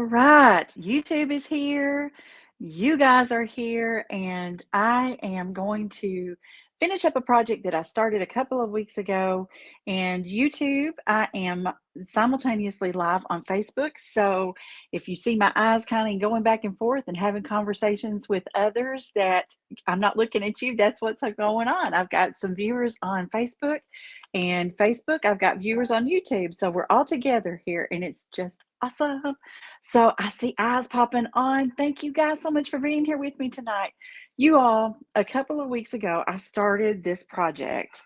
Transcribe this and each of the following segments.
right, YouTube is here. You guys are here, and I am going to finish up a project that I started a couple of weeks ago. And YouTube, I am simultaneously live on Facebook. So if you see my eyes kind of going back and forth and having conversations with others that I'm not looking at you, that's what's going on. I've got some viewers on Facebook, and Facebook, I've got viewers on YouTube. So we're all together here, and it's just awesome. So I see eyes popping on. Thank you guys so much for being here with me tonight. You all, a couple of weeks ago, I started this project.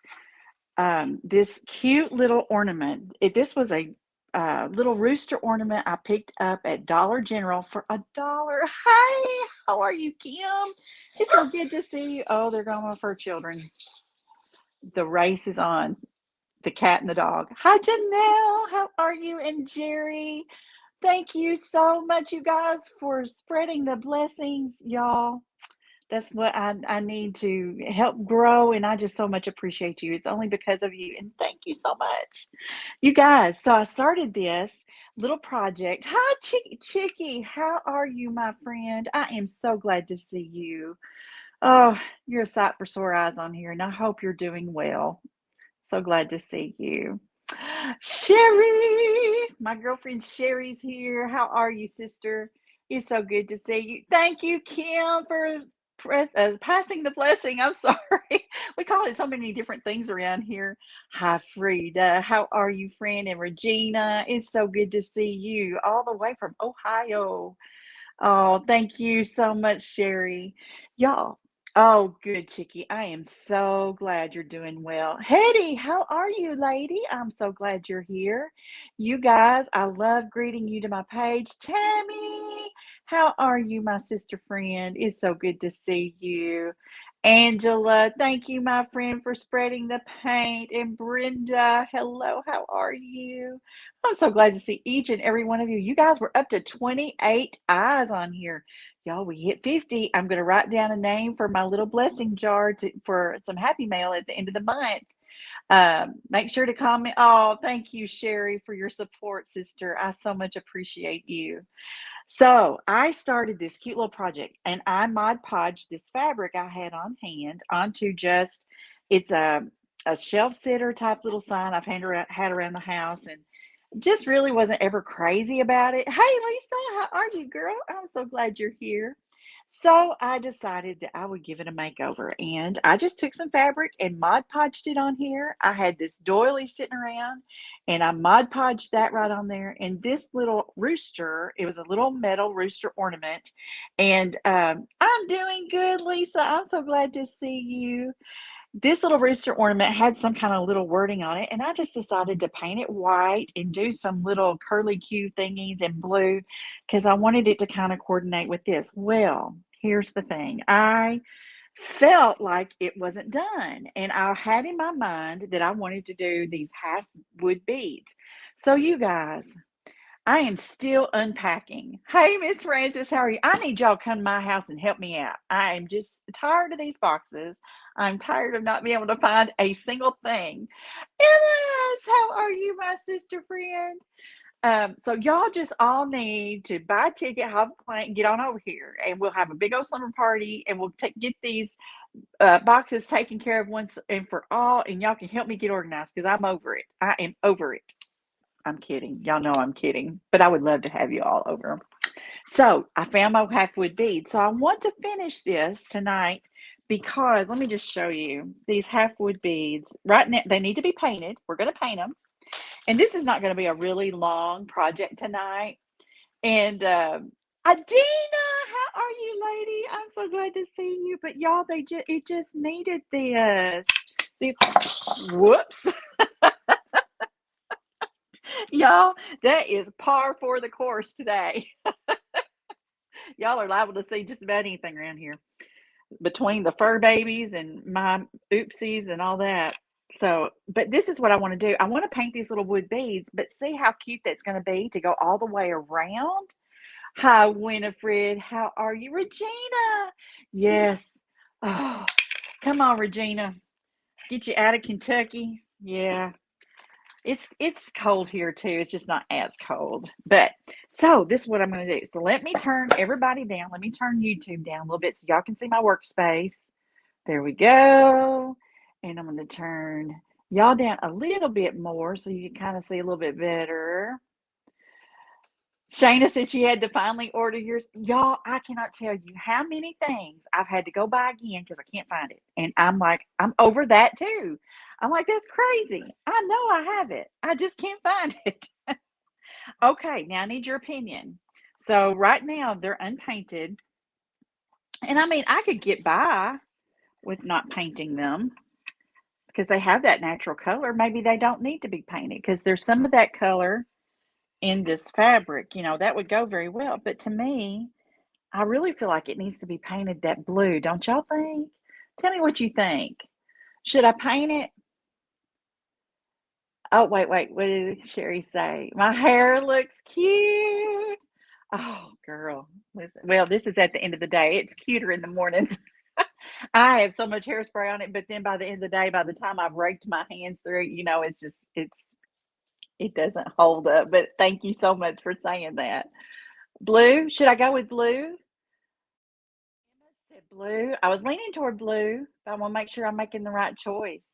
This cute little ornament. This was a little rooster ornament I picked up at Dollar General for $1. Hi, how are you, Kim? It's so good to see you. Oh, they're going with her children. The race is on. The cat and the dog. Hi, Janelle. How are you? And Jerry. Thank you so much, you guys, for spreading the blessings, y'all. That's what I need to help grow, and I just so much appreciate you. It's only because of you, and thank you so much. You guys, so I started this little project. Hi, Chicky. How are you, my friend? I am so glad to see you. Oh, you're a sight for sore eyes on here, and I hope you're doing well. So glad to see you. Sherry, my girlfriend Sherry's here. How are you, sister? It's so good to see you. Thank you, Kim, for passing the blessing. I'm sorry. We call it so many different things around here. Hi, Frida. How are you, friend? And Regina, it's so good to see you all the way from Ohio. Oh, thank you so much, Sherry. Y'all, oh, good, Chicky. I am so glad you're doing well. Hetty, how are you, lady? I'm so glad you're here. You guys, I love greeting you to my page. Tammy, how are you, my sister friend? It's so good to see you. Angela, thank you, my friend, for spreading the paint. And Brenda, hello, how are you? I'm so glad to see each and every one of you. You guys were up to 28 eyes on here. Y'all, we hit 50. I'm going to write down a name for my little blessing jar for some happy mail at the end of the month. Make sure to comment. Oh, thank you, Sherry, for your support, sister. I so much appreciate you. So I started this cute little project, and I Mod Podged this fabric I had on hand onto just, it's a shelf sitter type little sign I've had around the house, and just really wasn't ever crazy about it. Hey, Lisa, how are you, girl? I'm so glad you're here. So I decided that I would give it a makeover, and I just took some fabric and Mod Podged it on here. I had this doily sitting around, and I Mod Podged that right on there. And this little rooster, it was a little metal rooster ornament. And I'm doing good, Lisa. I'm so glad to see you. This little rooster ornament had some kind of little wording on it, and I just decided to paint it white and do some little curly Q thingies in blue because I wanted it to kind of coordinate with this. Well, here's the thing. I felt like it wasn't done, and I had in my mind that I wanted to do these half wood beads. So you guys, I am still unpacking. Hey, Miss Francis, how are you? I need y'all to come to my house and help me out. I am just tired of these boxes. I'm tired of not being able to find a single thing. Ellis, how are you, my sister friend? So y'all just all need to buy a ticket, hop a plane, and get on over here, and we'll have a big old slumber party, and we'll get these boxes taken care of once and for all, and y'all can help me get organized because I'm over it. I am over it. I'm kidding. Y'all know I'm kidding, but I would love to have you all over. So I found my halfwood beads. So I want to finish this tonight because let me just show you these halfwood beads. Right now, they need to be painted. We're going to paint them. And this is not going to be a really long project tonight. And Adina, how are you, lady? I'm so glad to see you. But y'all, it just needed this. These whoops. Y'all, that is par for the course today. Y'all are liable to see just about anything around here between the fur babies and my oopsies and all that. So, but this is what I want to do. I want to paint these little wood beads, but see how cute that's going to be to go all the way around. Hi, Winifred. How are you? Regina. Yes. Oh, come on, Regina. Get you out of Kentucky. Yeah. It's cold here too. It's just not as cold. But so this is what I'm going to do. So let me turn everybody down. Let me turn YouTube down a little bit so y'all can see my workspace. There we go. And I'm going to turn y'all down a little bit more so you can kind of see a little bit better. Shayna said she had to finally order yours. Y'all, I cannot tell you how many things I've had to go buy again because I can't find it. And I'm like, I'm over that too. I'm like, that's crazy. I know I have it. I just can't find it. Okay, now I need your opinion. So right now they're unpainted. And I mean, I could get by with not painting them because they have that natural color. Maybe they don't need to be painted because there's some of that color in this fabric. That would go very well. But to me, I really feel like it needs to be painted that blue. Don't y'all think? Tell me what you think. Should I paint it? Oh, wait. What did Sherry say? My hair looks cute. Oh, girl. Listen, well, this is at the end of the day. It's cuter in the mornings. I have so much hairspray on it, but then by the end of the day, by the time I've raked my hands through it, it doesn't hold up. But thank you so much for saying that. Blue? Should I go with blue? Said blue. I was leaning toward blue, but I want to make sure I'm making the right choice.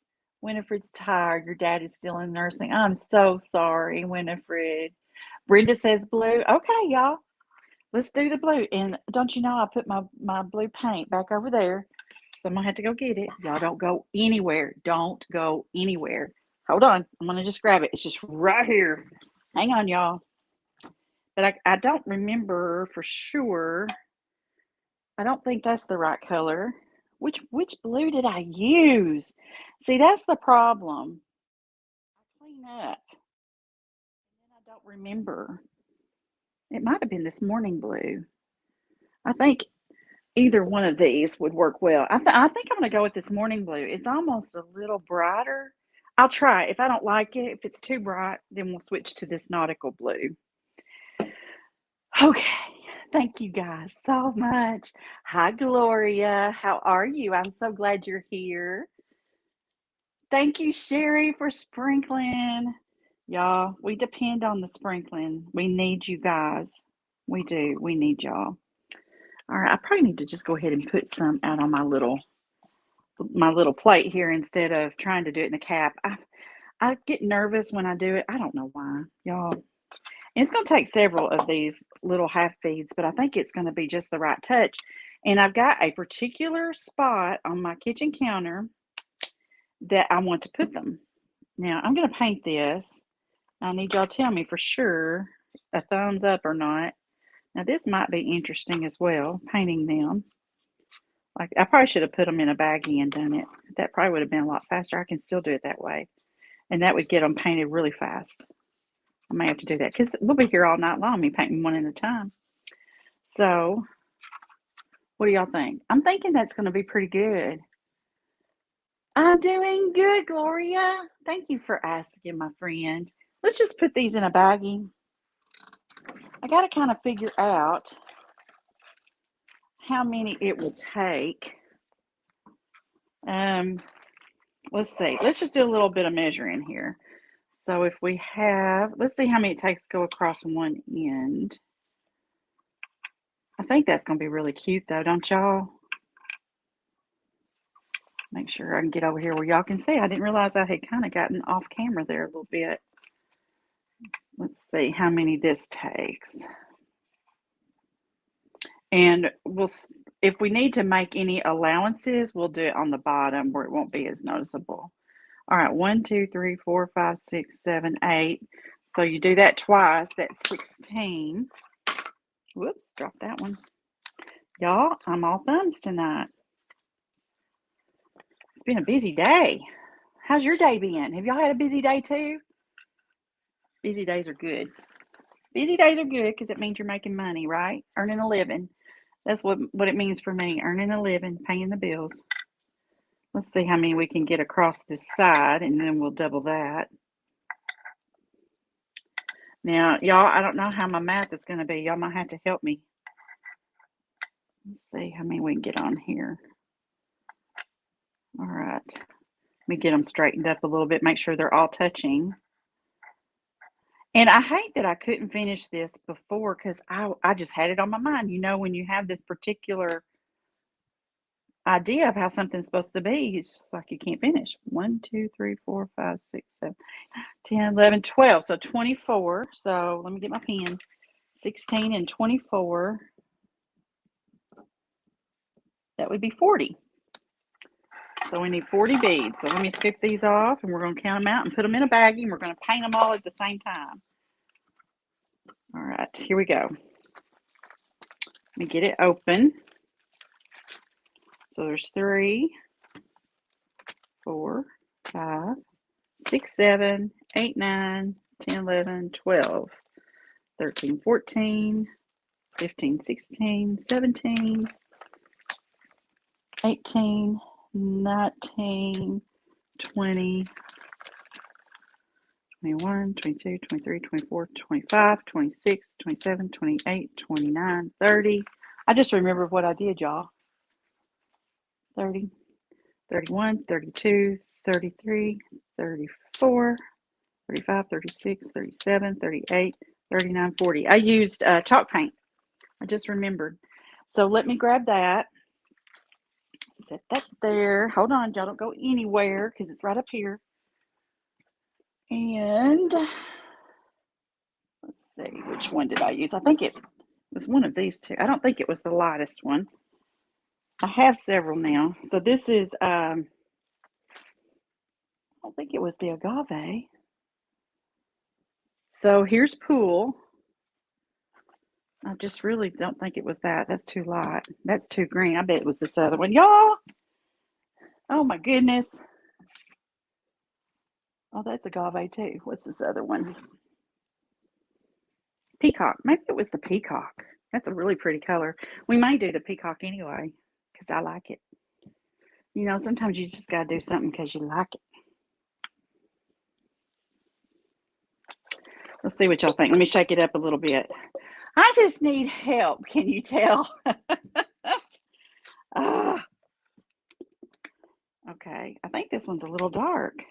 Winifred's tired. Your dad is still in nursing. I'm so sorry, Winifred. Brenda says blue. Okay, y'all. Let's do the blue. And don't you know I put my blue paint back over there. So I'm gonna have to go get it. Y'all don't go anywhere. Don't go anywhere. Hold on. I'm gonna just grab it. It's just right here. Hang on, y'all. But I don't remember for sure. I don't think that's the right color. Which blue did I use? See, that's the problem. I clean up and I don't remember. It might have been this morning blue. I think either one of these would work well. I think I'm going to go with this morning blue. It's almost a little brighter. I'll try it. If I don't like it, if it's too bright, then we'll switch to this nautical blue. Okay. Thank you guys so much. Hi, Gloria. How are you? I'm so glad you're here. Thank you, Sherry, for sprinkling. Y'all, we depend on the sprinkling. We need you guys. We do. We need y'all. All right, I probably need to just go ahead and put some out on my little plate here instead of trying to do it in a cap. I get nervous when I do it. I don't know why, y'all. And it's going to take several of these little half feeds, but I think it's going to be just the right touch. And I've got a particular spot on my kitchen counter that I want to put them. Now, I'm going to paint this. I need y'all to tell me for sure a thumbs up or not. Now, this might be interesting as well, painting them. Like, I probably should have put them in a baggie and done it. That probably would have been a lot faster. I can still do it that way. And that would get them painted really fast. I may have to do that because we'll be here all night long, me painting one at a time. So, what do y'all think? I'm thinking that's going to be pretty good. I'm doing good, Gloria. Thank you for asking, my friend. Let's just put these in a baggie. I got to kind of figure out how many it will take. Let's see. Let's just do a little bit of measuring here. So if we have, let's see how many it takes to go across one end. I think that's going to be really cute though, don't y'all? Make sure I can get over here where y'all can see. I didn't realize I had kind of gotten off camera there a little bit. Let's see how many this takes. And if we need to make any allowances, we'll do it on the bottom where it won't be as noticeable. All right, 1, 2, 3, 4, 5, 6, 7, 8. So you do that twice, that's 16. Whoops, dropped that one. Y'all, I'm all thumbs tonight. It's been a busy day. How's your day been? Have y'all had a busy day too? Busy days are good. Busy days are good because it means you're making money, right? Earning a living. That's what it means for me, earning a living, paying the bills. Let's see how many we can get across this side, and then we'll double that. Now, y'all, I don't know how my math is going to be. Y'all might have to help me. Let's see how many we can get on here. All right. Let me get them straightened up a little bit, make sure they're all touching. And I hate that I couldn't finish this before because I just had it on my mind. You know, when you have this particular idea of how something's supposed to be, it's like you can't finish. 1, 2, 3, 4, 5, 6, 7, 10, 11, 12. So 24. So let me get my pen. 16 and 24. That would be 40. So we need 40 beads. So let me scoop these off and we're going to count them out and put them in a baggie and we're going to paint them all at the same time. All right, here we go. Let me get it open. So there's 3, 4, 5, 6, 7, 8, 9, 10, 11, 12, 13, 14, 15, 16, 17, 18, 19, 20, 21, 22, 23, 24, 25, 26, 27, 28, 29, 30. I just remembered what I did, y'all. 30, 31, 32, 33, 34, 35, 36, 37, 38, 39, 40. I used chalk paint. I just remembered. So let me grab that. Set that there. Hold on, y'all don't go anywhere because it's right up here. And let's see, which one did I use? I think it was one of these two. I don't think it was the lightest one. I have several now. So this is, I don't think it was the agave. So here's Pool. I just really don't think it was that. That's too light. That's too green. I bet it was this other one. Y'all, oh my goodness. Oh, that's agave too. What's this other one? Peacock. Maybe it was the peacock. That's a really pretty color. We may do the peacock anyway because I like it. You know, sometimes you just got to do something because you like it. Let's see what y'all think. Let me shake it up a little bit. I just need help. Can you tell? Okay. I think this one's a little dark.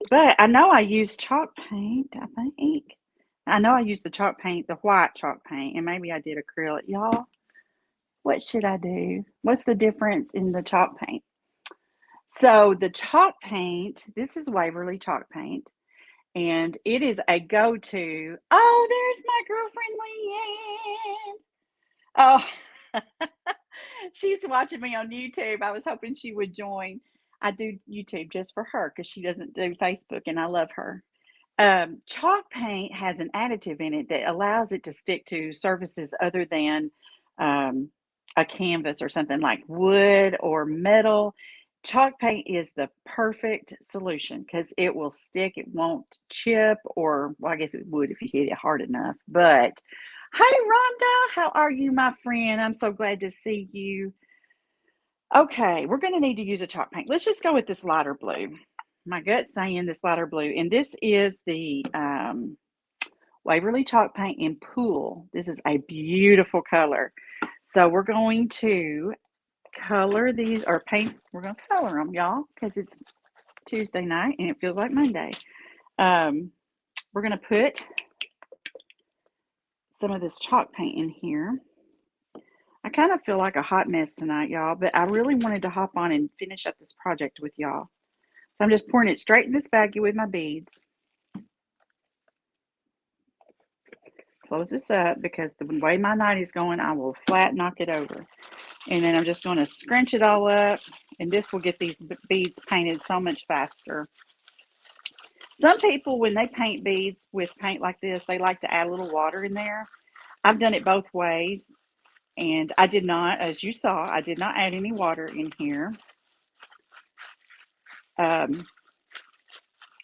But I know I used chalk paint, I think. I know I used the chalk paint, the white chalk paint, and maybe I did acrylic. Y'all, what should I do? What's the difference in the chalk paint? So the chalk paint, this is Waverly chalk paint, and it is a go-to. Oh, there's my girlfriend Leanne. Oh, she's watching me on YouTube. I was hoping she would join. I do YouTube just for her because she doesn't do Facebook, and I love her. Chalk paint has an additive in it that allows it to stick to surfaces other than a canvas or something like wood or metal. Chalk paint is the perfect solution because it will stick, it won't chip, or well, I guess it would if you hit it hard enough. But hey, Rhonda, how are you, my friend? I'm so glad to see you. Okay, we're going to need to use a chalk paint. Let's just go with this lighter blue. My gut's saying this lighter blue. And this is the Waverly chalk paint in Pool. This is a beautiful color. So we're going to color these, or paint. We're going to color them, y'all, because it's Tuesday night and it feels like Monday. We're going to put some of this chalk paint in here. I kind of feel like a hot mess tonight, y'all, but I really wanted to hop on and finish up this project with y'all. So I'm just pouring it straight in this baggie with my beads. Close this up because the way my night is going, I will flat knock it over. And then I'm just going to scrunch it all up, and this will get these beads painted so much faster. Some people, when they paint beads with paint like this, they like to add a little water in there. I've done it both ways, and I did not, as you saw, I did not add any water in here. I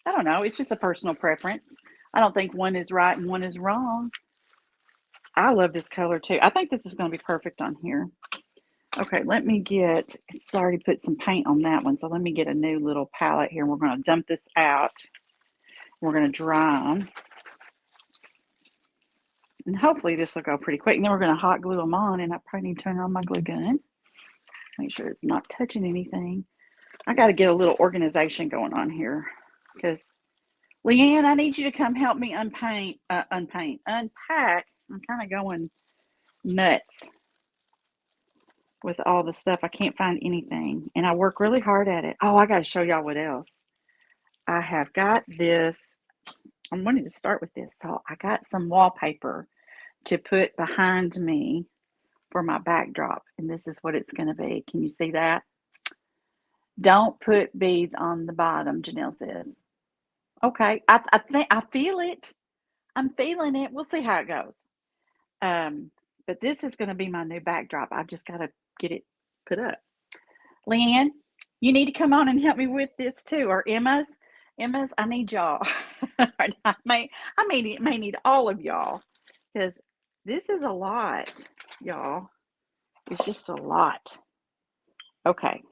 don't know. It's just a personal preference. I don't think one is right and one is wrong. I love this color too. I think this is going to be perfect on here. Okay, let me get, it's already put some paint on that one. So let me get a new little palette here. We're going to dump this out. We're going to dry them. And hopefully this will go pretty quick. And then we're going to hot glue them on. And I probably need to turn on my glue gun. Make sure it's not touching anything. I got to get a little organization going on here because Leanne, I need you to come help me unpack. I'm kind of going nuts with all the stuff. I can't find anything, and I work really hard at it. Oh, I got to show y'all what else. I have got this. I'm wanting to start with this. So I got some wallpaper to put behind me for my backdrop, and this is what it's going to be. Can you see that? Don't put beads on the bottom, Janelle says. Okay, I think I feel it. I'm feeling it. We'll see how it goes. Um, but this is going to be my new backdrop. I've just got to get it put up. Leanne, you need to come on and help me with this too, or Emma's. I need y'all. I may need all of y'all because this is a lot, y'all. It's just a lot. Okay,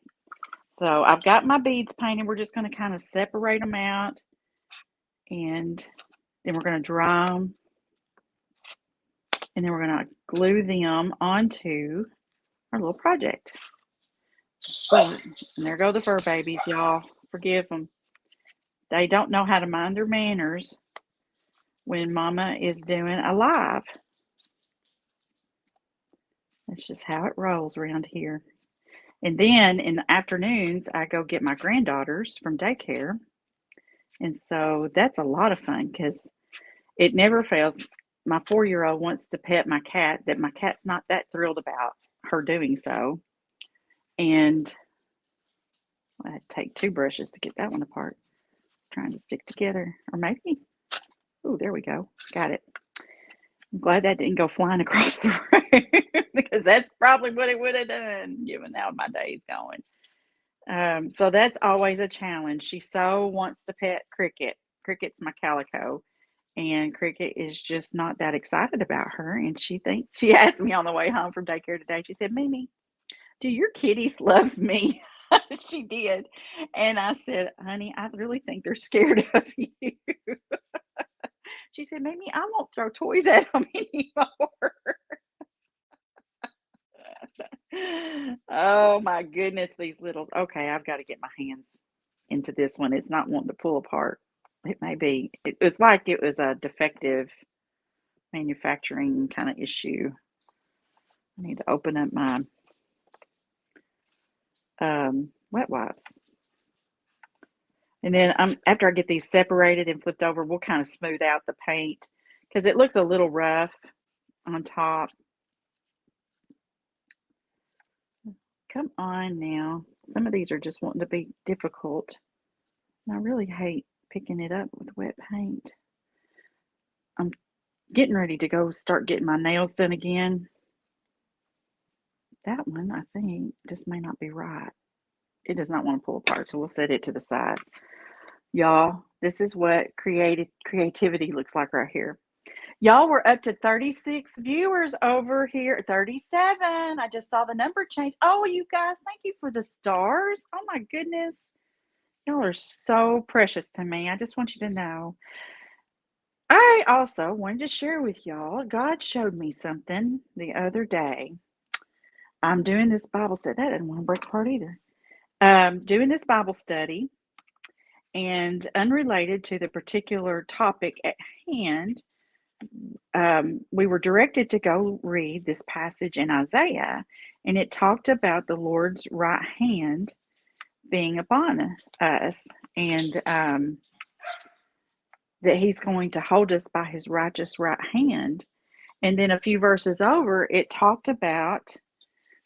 so I've got my beads painted. We're just going to kind of separate them out, and then we're going to dry them, and then we're going to glue them onto our little project. And there go the fur babies, y'all. Forgive them. They don't know how to mind their manners when Mama is doing a live. That's just how it rolls around here. And then in the afternoons, I go get my granddaughters from daycare. And so that's a lot of fun because it never fails. My 4-year-old wants to pet my cat, that my cat's not that thrilled about her doing so. And I had to take 2 brushes to get that one apart. It's trying to stick together. Or maybe, oh, there we go. Got it. I'm glad that didn't go flying across the room because that's probably what it would have done, given how my day's going. So that's always a challenge. She so wants to pet Cricket. Cricket's my calico, and Cricket is just not that excited about her. And she asked me on the way home from daycare today. She said, "Mimi, do your kitties love me?" She did, and I said, "Honey, I really think they're scared of you." She said, "Mimi, I won't throw toys at them anymore." Oh my goodness, these littles. Okay, I've got to get my hands into this one. It's not wanting to pull apart. It may be. It was like it was a defective manufacturing kind of issue. I need to open up my wet wipes. And then after I get these separated and flipped over, we'll kind of smooth out the paint because it looks a little rough on top. Come on now. Some of these are just wanting to be difficult. And I really hate picking it up with wet paint. I'm getting ready to go start getting my nails done again. That one, I think, just may not be right. It does not want to pull apart, so we'll set it to the side. Y'all, this is what creativity looks like right here. Y'all, we're up to 36 viewers over here. 37. I just saw the number change. Oh, you guys, thank you for the stars. Oh my goodness. Y'all are so precious to me. I just want you to know. I also wanted to share with y'all, God showed me something the other day. I'm doing this Bible study. That didn't want to break apart either. Doing this Bible study, and unrelated to the particular topic at hand, we were directed to go read this passage in Isaiah, and it talked about the Lord's right hand being upon us, and that He's going to hold us by His righteous right hand. And then a few verses over, it talked about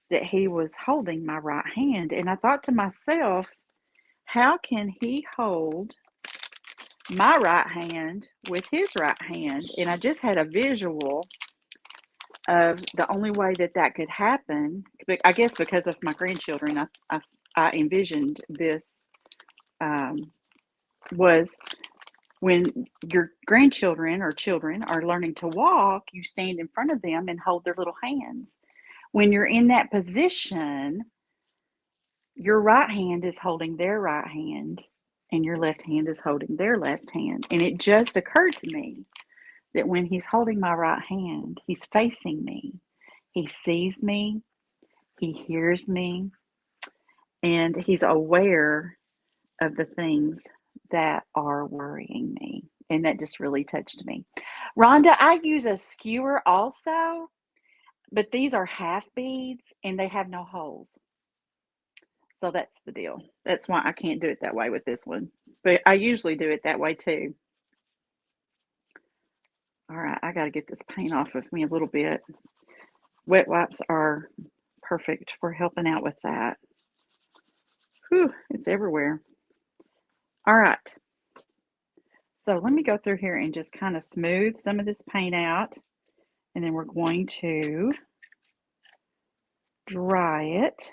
that He was holding my right hand. And I thought to myself, how can He hold my right hand with His right hand? And I just had a visual of the only way that could happen. I guess because of my grandchildren, I envisioned this was when your grandchildren or children are learning to walk, you stand in front of them and hold their little hands. When you're in that position, your right hand is holding their right hand and your left hand is holding their left hand. And it just occurred to me that when He's holding my right hand, He's facing me. He sees me, He hears me, and He's aware of the things that are worrying me, and that just really touched me. Rhonda, I use a skewer also, but these are half beads and they have no holes. So that's the deal. That's why I can't do it that way with this one. But I usually do it that way too. All right, I got to get this paint off of me a little bit. Wet wipes are perfect for helping out with that. Whew, it's everywhere. All right. So let me go through here and just kind of smooth some of this paint out. And then we're going to dry it.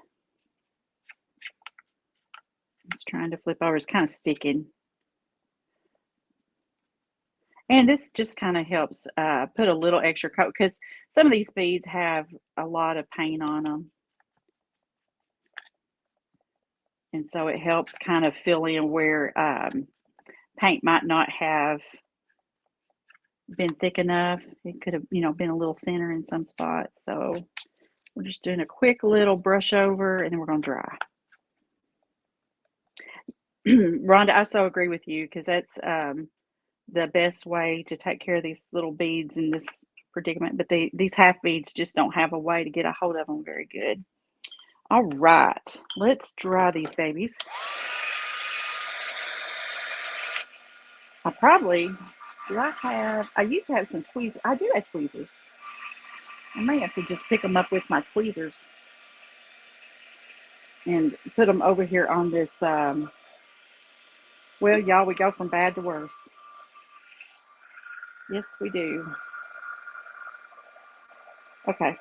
It's trying to flip over. It's kind of sticking. And this just kind of helps put a little extra coat because some of these beads have a lot of paint on them. And so it helps kind of fill in where paint might not have been thick enough. It could have, been a little thinner in some spots. So we're just doing a quick little brush over and then we're going to dry. Rhonda, I so agree with you because that's the best way to take care of these little beads in this predicament. But these half beads just don't have a way to get a hold of them very good. All right, let's dry these babies. I used to have some tweezers. I do have tweezers. I may have to just pick them up with my tweezers and put them over here on this. Well, y'all, we go from bad to worse. Yes, we do. Okay.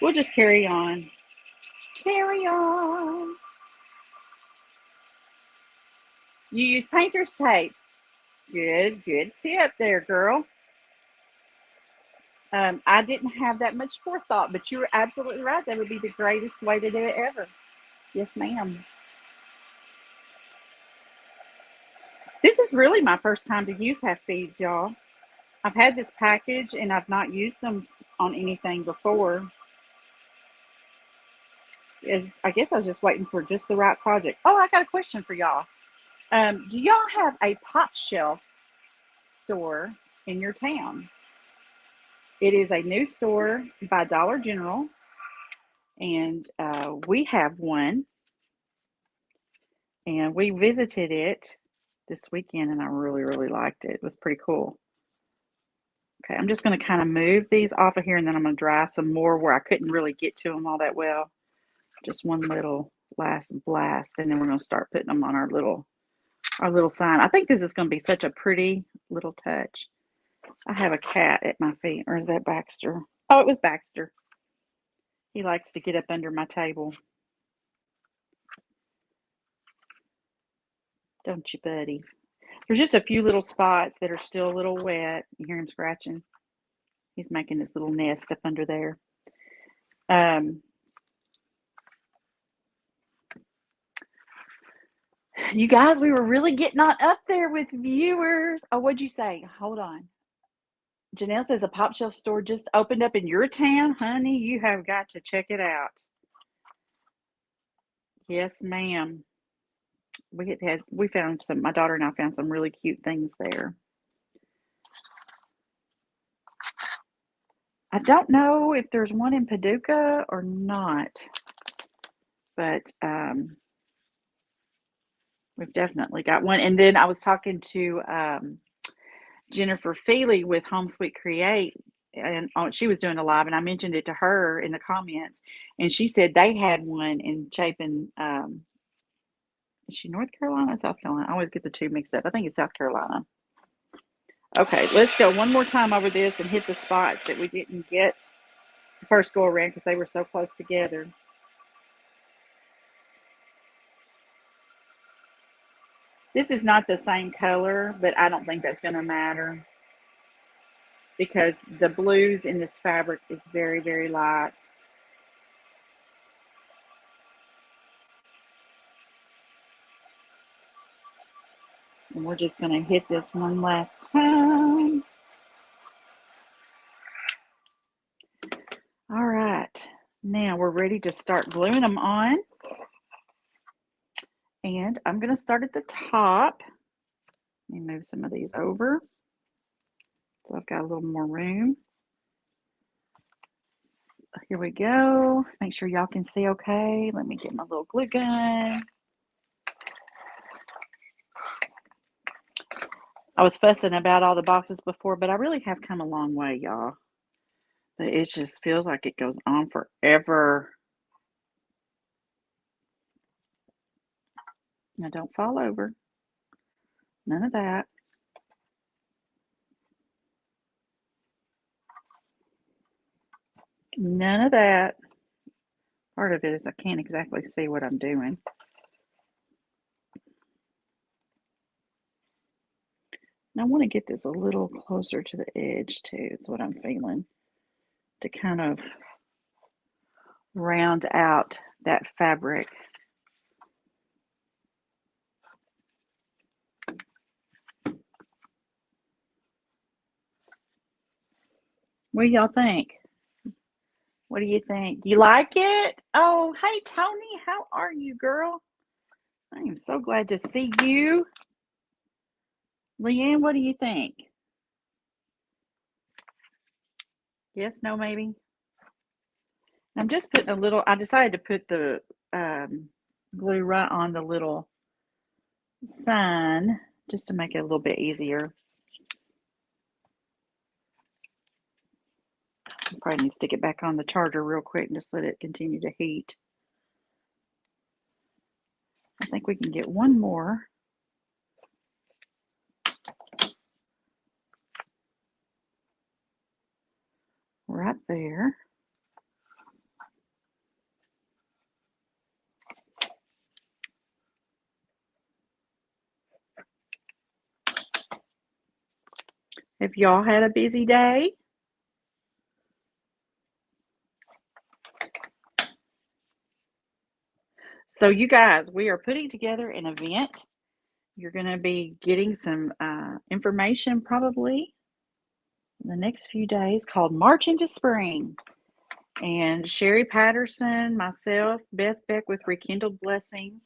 We'll just carry on. Carry on. You use painter's tape. Good tip there, girl. I didn't have that much forethought, but you were absolutely right. That would be the greatest way to do it ever. Yes, ma'am. This is really my first time to use half beads, y'all. I've had this package and I've not used them on anything before. I guess I was just waiting for just the right project. Oh, I got a question for y'all. Do y'all have a pop shelf store in your town? It is a new store by Dollar General, and we have one. And we visited it this weekend, and I really, really liked it. It was pretty cool. Okay, I'm just going to kind of move these off of here, and then I'm going to dry some more where I couldn't really get to them all that well. Just one little last blast, and then we're going to start putting them on our little sign. I think this is going to be such a pretty little touch. I have a cat at my feet, or is that Baxter? Oh, it was Baxter. He likes to get up under my table. Don't you, buddy? There's just a few little spots that are still a little wet. You hear him scratching? He's making this little nest up under there. You guys, we were really getting on up there with viewers. Oh, what'd you say? Hold on. Janelle says a pop shelf store just opened up in your town. Honey, you have got to check it out. Yes, ma'am. We found some, my daughter and I found some really cute things there. I don't know if there's one in Paducah or not, but we've definitely got one. And then I was talking to Jennifer Feely with Home Sweet Create, and she was doing a live, and I mentioned it to her in the comments, and she said they had one in Chapin. Is she North Carolina or South Carolina? I always get the two mixed up. I think it's South Carolina. Okay, let's go one more time over this and hit the spots that we didn't get the first go around because they were so close together. This is not the same color, but I don't think that's going to matter because the blues in this fabric is very, very light. And we're just going to hit this one last time. All right, now we're ready to start gluing them on. And I'm going to start at the top. Let me move some of these over. So I've got a little more room. Here we go. Make sure y'all can see okay. Let me get my little glue gun. I was fussing about all the boxes before, but I really have come a long way, y'all. But it just feels like it goes on forever. Now don't fall over. None of that. None of that. Part of it is I can't exactly see what I'm doing. And I want to get this a little closer to the edge too, is what I'm feeling, to kind of round out that fabric. What do y'all think? What do you think? You like it? Oh, hey, Tony. How are you, girl? I am so glad to see you. Leanne, what do you think? Yes, no, maybe? I'm just putting a little, I decided to put the glue right on the little sign just to make it a little bit easier. Probably need to stick it back on the charger real quick and just let it continue to heat. I think we can get one more. Right there. Have y'all had a busy day? So you guys, we are putting together an event. You're going to be getting some information probably in the next few days called March into Spring. And Sherry Patterson, myself, Beth Beck with Rekindled Blessings,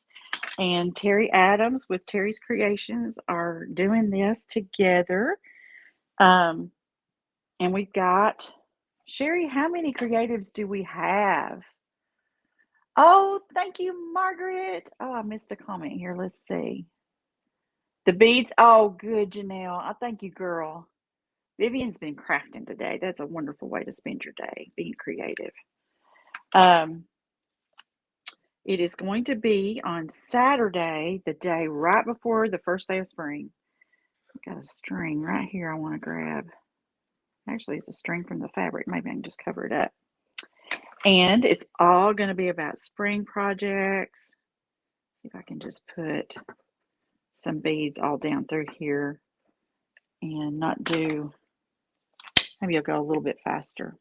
and Terry Adams with Terry's Creations are doing this together. And we've got, Sherry, how many creatives do we have? Oh, thank you, Margaret. Oh, I missed a comment here. Let's see. The beads. Oh, good, Janelle. I thank you, girl. Vivian's been crafting today. That's a wonderful way to spend your day, being creative. It is going to be on Saturday, the day right before the first day of spring. I've got a string right here I want to grab. Actually, it's a string from the fabric. Maybe I can just cover it up. And it's all going to be about spring projects. See if I can just put some beads all down through here and not do, maybe I'll go a little bit faster.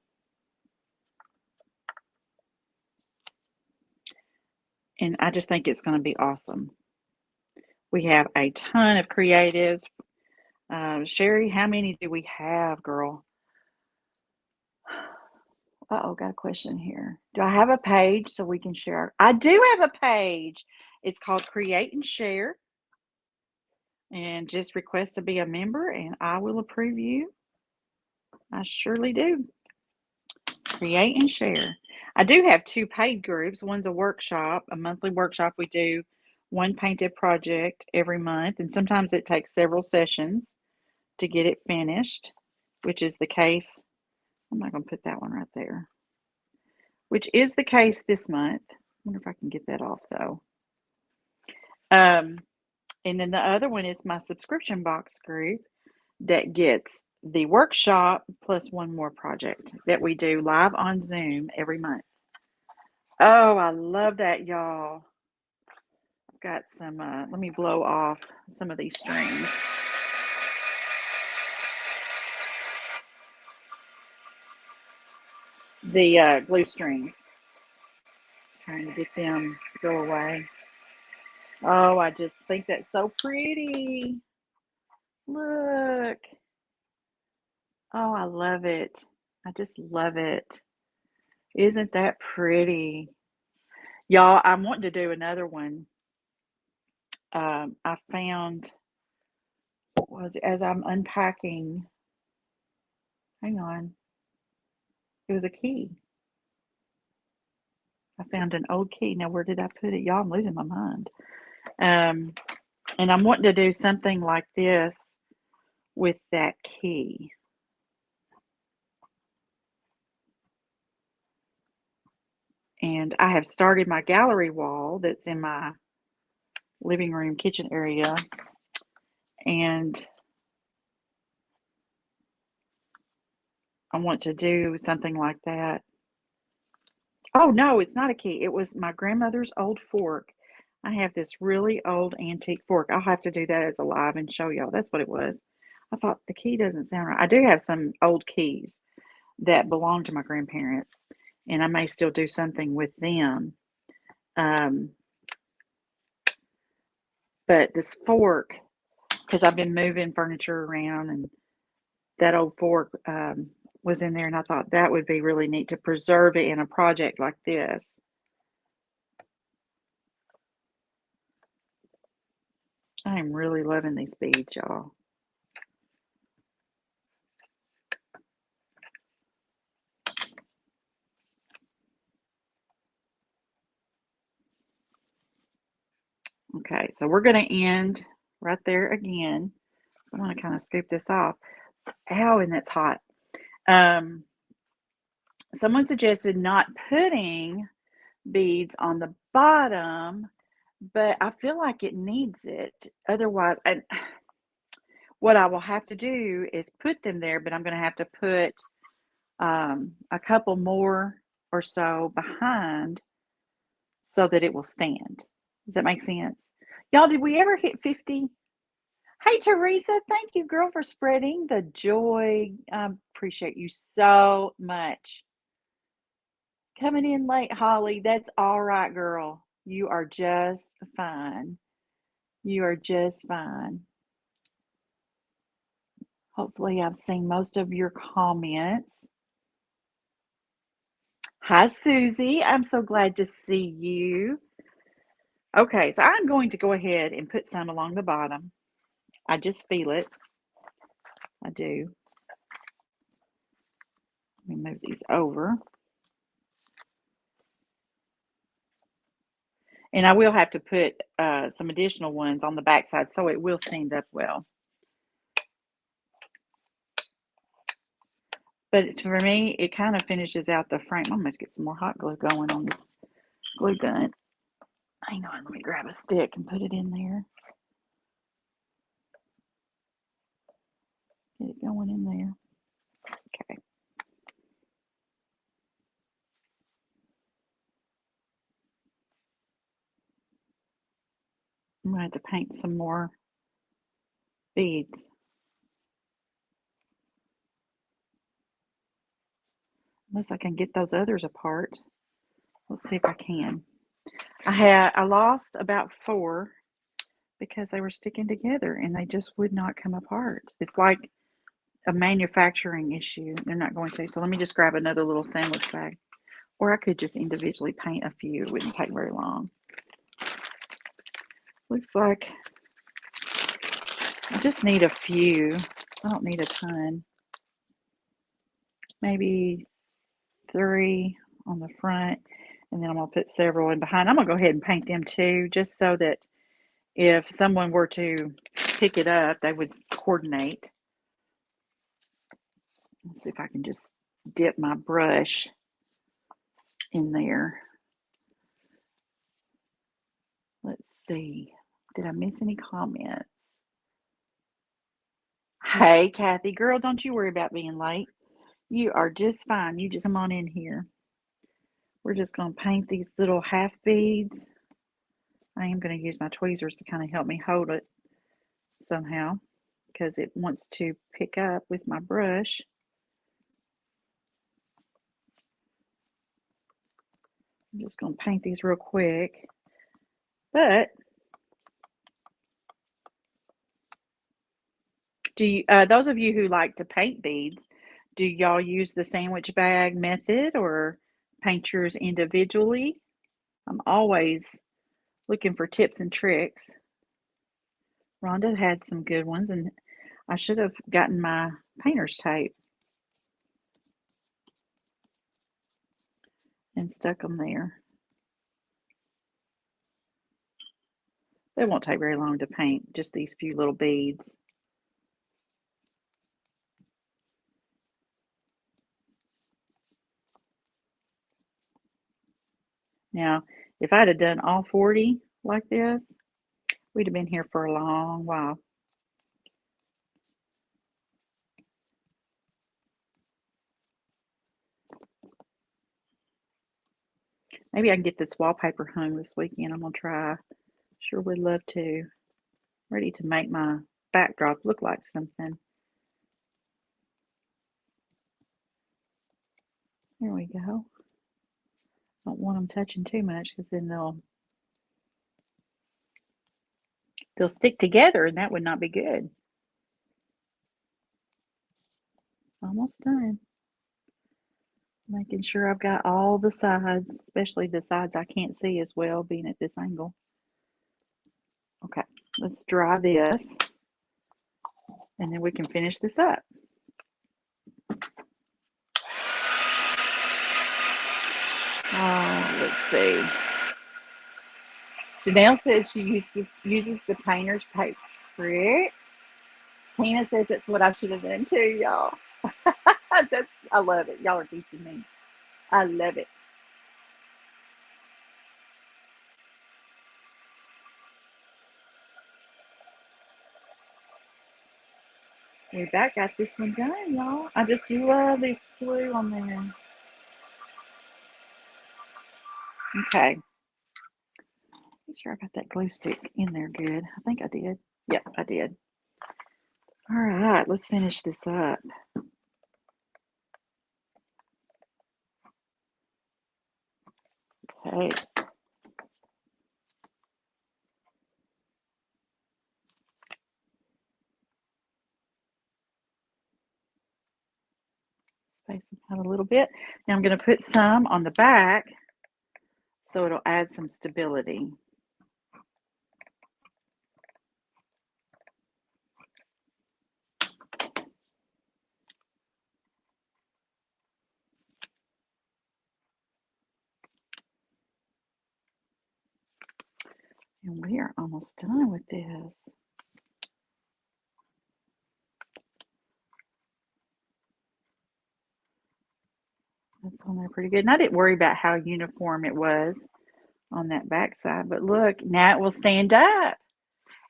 And I just think it's going to be awesome. We have a ton of creatives. Sherry, how many do we have, girl? Uh-oh, got a question here. Do I have a page so we can share? I do have a page. It's called Create and Share. And just request to be a member and I will approve you. I surely do. Create and Share. I do have two paid groups. One's a workshop, a monthly workshop. We do one painted project every month, and sometimes it takes several sessions to get it finished, which is the case. I'm not going to put that one right there. Which is the case this month. I wonder if I can get that off though. And then the other one is my subscription box group that gets the workshop plus one more project that we do live on Zoom every month. Oh, I love that, y'all. I've got some, let me blow off some of these strings. The glue strings. Trying to get them to go away. Oh, I just think that's so pretty. Look. Oh, I love it. I just love it. Isn't that pretty? Y'all, I'm wanting to do another one I found, what was it, as I'm unpacking, hang on, it was a key. I found an old key. Now, where did I put it? Y'all, I'm losing my mind. Um, and I'm wanting to do something like this with that key. And I have started my gallery wall that's in my living room kitchen area, and I want to do something like that. Oh no, it's not a key. It was my grandmother's old fork. I have this really old antique fork. I'll have to do that as a live and show y'all. That's what it was. I thought the key doesn't sound right. I do have some old keys that belong to my grandparents, and I may still do something with them. Um, but this fork, because I've been moving furniture around, and that old fork was in there, and I thought that would be really neat to preserve it in a project like this. I am really loving these beads, y'all. Okay, so we're going to end right there again. I want to kind of scoop this off. Ow, and that's hot. Someone suggested not putting beads on the bottom, but I feel like it needs it. Otherwise, what I will have to do is put them there, but I'm going to have to put a couple more or so behind so that it will stand. Does that make sense? Y'all, did we ever hit 50? Hey, Teresa, thank you, girl, for spreading the joy. I appreciate you so much. Coming in late, Holly. That's all right, girl. You are just fine. You are just fine. Hopefully, I've seen most of your comments. Hi, Susie. I'm so glad to see you. Okay, so I'm going to go ahead and put some along the bottom. I just feel it. I do. Let me move these over. And I will have to put some additional ones on the backside so it will stand up well. But for me, it kind of finishes out the frame. I'm going to get some more hot glue going on this glue gun. Hang on, let me grab a stick and put it in there. Get it going in there. Okay. I'm going to have to paint some more beads. Unless I can get those others apart. Let's see if I can. I lost about 4 because they were sticking together and they just would not come apart. It's like a manufacturing issue. They're not going to. So let me just grab another little sandwich bag. Or I could just individually paint a few. It wouldn't take very long. Looks like I just need a few. I don't need a ton. Maybe 3 on the front. And then I'm going to put several in behind. I'm going to go ahead and paint them too, just so that if someone were to pick it up, they would coordinate. Let's see if I can just dip my brush in there. Let's see. Did I miss any comments? Hey, Kathy, girl, don't you worry about being late. You are just fine. You just come on in here. We're just going to paint these little half beads. I am going to use my tweezers to kind of help me hold it somehow because it wants to pick up with my brush. I'm just going to paint these real quick. But do you, those of you who like to paint beads, do y'all use the sandwich bag method or paint yours individually? I'm always looking for tips and tricks. Rhonda had some good ones, and I should have gotten my painter's tape and stuck them there. They won't take very long to paint, just these few little beads. Now, if I'd have done all 40 like this, we'd have been here for a long while. Maybe I can get this wallpaper hung this weekend. I'm going to try. Sure would love to. Ready to make my backdrop look like something. There we go. Don't want them touching too much because then they'll stick together and that would not be good. Almost done. Making sure I've got all the sides, especially the sides I can't see as well being at this angle. Okay, let's dry this and then we can finish this up. Let's see. Janelle says she uses the painter's tape trick. Tina says it's what I should have done too, y'all. I love it. Y'all are teaching me. I love it. We back got this one done, y'all. I just love these blue on there. Okay. Make sure I got that glue stick in there good. I think I did. Yep, I did. All right, let's finish this up. Okay. Space them out a little bit. Now I'm going to put some on the back so it'll add some stability. And we are almost done with this. That's on there pretty good. And I didn't worry about how uniform it was on that back side, but look, now it will stand up.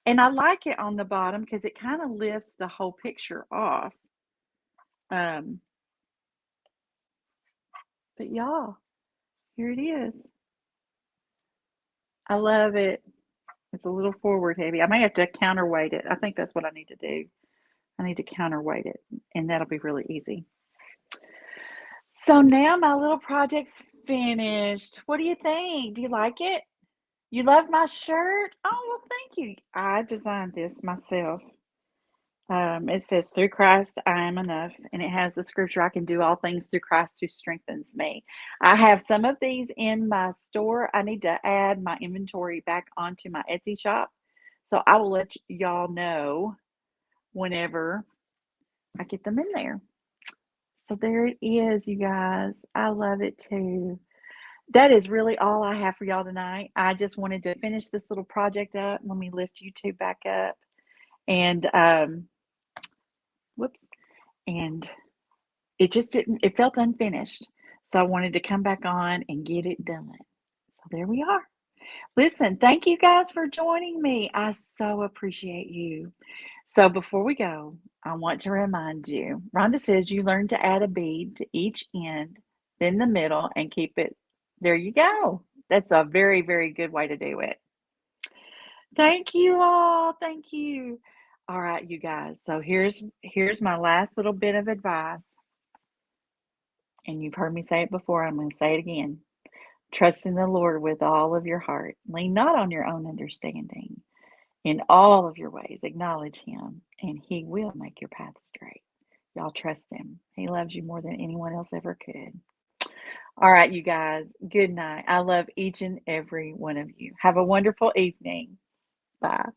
And I like it on the bottom because it kind of lifts the whole picture off. But y'all, here it is. I love it. It's a little forward heavy. I may have to counterweight it. I think that's what I need to do. I need to counterweight it, and that'll be really easy. So now my little project's finished. What do you think? Do you like it? You love my shirt? Oh, well, thank you. I designed this myself. It says, "Through Christ, I am enough." And it has the scripture, "I can do all things through Christ who strengthens me." I have some of these in my store. I need to add my inventory back onto my Etsy shop. So I will let y'all know whenever I get them in there. So there it is, you guys. I love it too. That is really all I have for y'all tonight. I just wanted to finish this little project up. Let me lift YouTube back up. And whoops. And it just didn't, it felt unfinished. So I wanted to come back on and get it done. So there we are. Listen, thank you guys for joining me. I so appreciate you. So before we go, I want to remind you, Rhonda says you learn to add a bead to each end, then the middle, and keep it. There you go. That's a very, very good way to do it. Thank you all. Thank you. All right, you guys. So here's my last little bit of advice. And you've heard me say it before. I'm going to say it again. Trust in the Lord with all of your heart. Lean not on your own understanding. In all of your ways, acknowledge him, and he will make your path straight. Y'all trust him. He loves you more than anyone else ever could. All right, you guys, good night. I love each and every one of you. Have a wonderful evening. Bye.